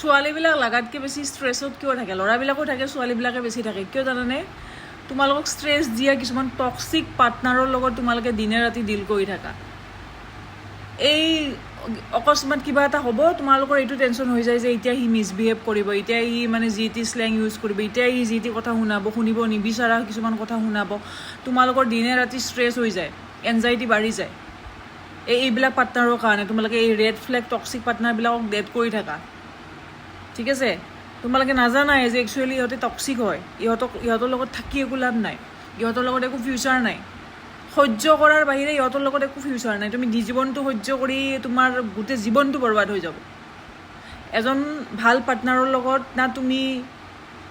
ছোৱালীবিলাক লাগাতকৈ বেছি ষ্ট্ৰেছত কিয় থাকে? ল'ৰাবিলাকো থাকে, ছোৱালীবিলাকে বেছি থাকে। কিয় জানানে? তোমালোকক ষ্ট্ৰেছ দিয়া কিছুমান টক্সিক পাৰ্টনাৰৰ লগত তোমালোকে দিনে ৰাতি ডিল কৰি থাকা। এই অকস্মাত কিবা এটা হ'ব, তোমালোকৰ এইটো টেনশ্যন হৈ যায় যে এতিয়া সি মিছবিহেভ কৰিব, এতিয়া সি মানে যি টি শ্লেং ইউজ কৰিব, এতিয়া সি যি টি কথা শুনিব নিবিচাৰা কিছুমান কথা শুনাব। তোমালোকৰ দিনে ৰাতি ষ্ট্ৰেছ হৈ যায়, এনজাইটি বাঢ়ি যায়। এইবিলাক পাৰ্টনাৰৰ কাৰণে তোমালোকে এই ৰেড ফ্লেগ টক্সিক পাৰ্টনাৰবিলাকক ডেট কৰি থাকা। ঠিক আছে? তোমালোকে নাজানাই যে একচুৱেলি ইহঁতে টক্সিক হয়। ইহঁতৰ লগত থাকি একো লাভ নাই, ইহঁতৰ লগত একো ফিউচাৰ নাই। সহ্য কৰাৰ বাহিৰে ইহঁতৰ লগত একো ফিউচাৰ নাই। তুমি জীৱনটো সহ্য কৰি তোমাৰ গোটেই জীৱনটো বৰবাদ হৈ যাব। এজন ভাল পাৰ্টনাৰৰ লগত না তুমি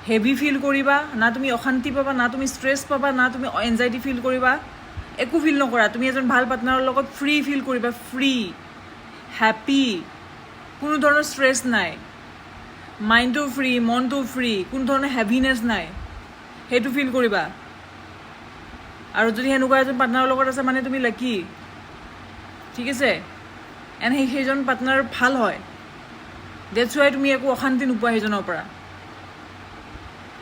হেভি ফিল কৰিবা, না তুমি অশান্তি পাবা, না তুমি ষ্ট্ৰেছ পাবা, না তুমি এনজাইটি ফিল কৰিবা, একো ফিল নকৰা। তুমি এজন ভাল পাৰ্টনাৰৰ লগত ফ্ৰী ফিল কৰিবা, ফ্ৰী, হেপী, কোনো ধৰণৰ ষ্ট্ৰেছ নাই, মাইণ্ডটো ফ্ৰী, মনটো ফ্ৰী, কোনো ধৰণৰ হেভিনেছ নাই, সেইটো ফিল কৰিবা। আৰু যদি সেনেকুৱা এজন পাৰ্টনাৰৰ লগত আছে মানে তুমি লাকি। ঠিক আছে? এণ্ড সেইজন পাৰ্টনাৰ ভাল হয়, ডেটছ ৱাই তুমি একো অশান্তি নোপোৱা সেইজনৰ পৰা।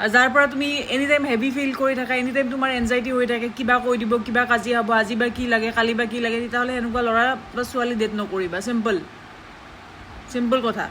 আৰু যাৰ পৰা তুমি এনি টাইম হেভি ফিল কৰি থাকা, এনি টাইম তোমাৰ এনজাইটি হৈ থাকে, কিবা কৈ দিব, কিবা কাজিয়া হ'ব, আজি বা কি লাগে, কালি বা কি লাগে, তেতিয়াহ'লে সেনেকুৱা ল'ৰা বা ছোৱালী ডেট নকৰিবা। চিম্পল কথা।